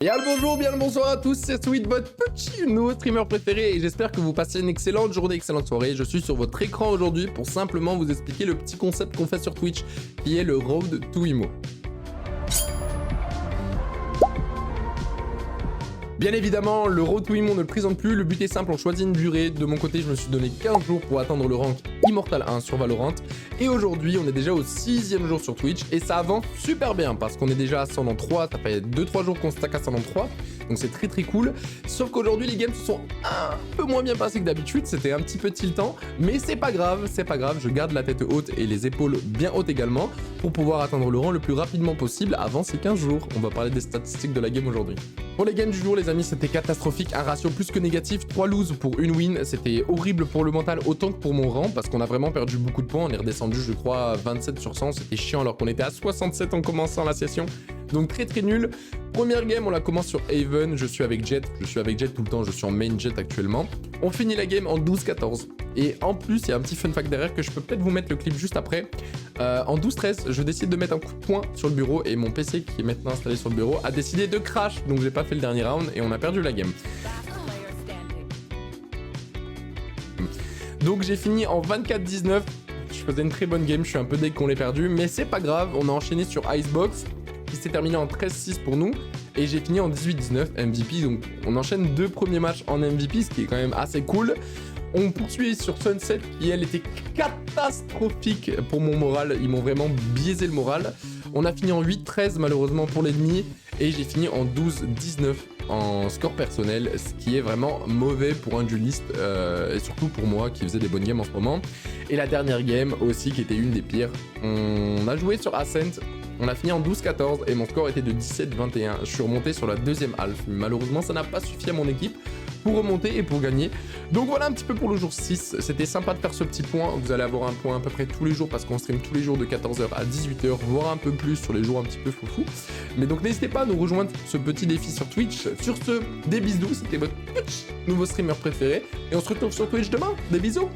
Bien le bonjour, bien le bonsoir à tous, c'est Sweet, votre petit nouveau streamer préféré et j'espère que vous passez une excellente journée, excellente soirée. Je suis sur votre écran aujourd'hui pour simplement vous expliquer le petit concept qu'on fait sur Twitch qui est le Road to Imo. Bien évidemment, le Road to Imo ne le présente plus, le but est simple, on choisit une durée. De mon côté, je me suis donné 15 jours pour atteindre le rank Immortal 1 sur Valorant. Et aujourd'hui, on est déjà au 6e jour sur Twitch et ça avance super bien parce qu'on est déjà à 103, ça fait 2-3 jours qu'on stack à 103. Donc c'est très cool. Sauf qu'aujourd'hui, les games se sont un peu moins bien passés que d'habitude, c'était un petit peu tiltant. Mais c'est pas grave, je garde la tête haute et les épaules bien hautes également pour pouvoir atteindre le rang le plus rapidement possible avant ces 15 jours. On va parler des statistiques de la game aujourd'hui. Pour les games du jour, les amis, c'était catastrophique, un ratio plus que négatif, 3 loses pour une win, c'était horrible pour le mental autant que pour mon rang, parce qu'on a vraiment perdu beaucoup de points, on est redescendu je crois à 27 sur 100, c'était chiant alors qu'on était à 67 en commençant la session, donc très nul. Première game, on la commence sur Haven, je suis avec Jet tout le temps, je suis en main Jet actuellement. On finit la game en 12-14. Et en plus, il y a un petit fun fact derrière que je peux peut-être vous mettre le clip juste après. En 12-13, je décide de mettre un coup de poing sur le bureau et mon PC qui est maintenant installé sur le bureau a décidé de crash. Donc j'ai pas fait le dernier round et on a perdu la game. Donc j'ai fini en 24-19. Je faisais une très bonne game, je suis un peu deg qu'on l'ait perdu, mais c'est pas grave, on a enchaîné sur Icebox qui s'est terminé en 13-6 pour nous et j'ai fini en 18-19 MVP, donc on enchaîne 2 premiers matchs en MVP, ce qui est quand même assez cool. On poursuit sur Sunset qui elle était catastrophique pour mon moral, ils m'ont vraiment biaisé le moral. On a fini en 8-13 malheureusement pour l'ennemi et j'ai fini en 12-19 en score personnel, ce qui est vraiment mauvais pour un dueliste et surtout pour moi qui faisait des bonnes games en ce moment. Et la dernière game aussi qui était une des pires, on a joué sur Ascent. On a fini en 12-14 et mon score était de 17-21. Je suis remonté sur la deuxième half. Malheureusement, ça n'a pas suffi à mon équipe pour remonter et pour gagner. Donc voilà un petit peu pour le jour 6. C'était sympa de faire ce petit point. Vous allez avoir un point à peu près tous les jours parce qu'on stream tous les jours de 14h à 18h, voire un peu plus sur les jours un petit peu foufou. Mais donc n'hésitez pas à nous rejoindre ce petit défi sur Twitch. Sur ce, des bisous. C'était votre nouveau streamer préféré. Et on se retrouve sur Twitch demain. Des bisous.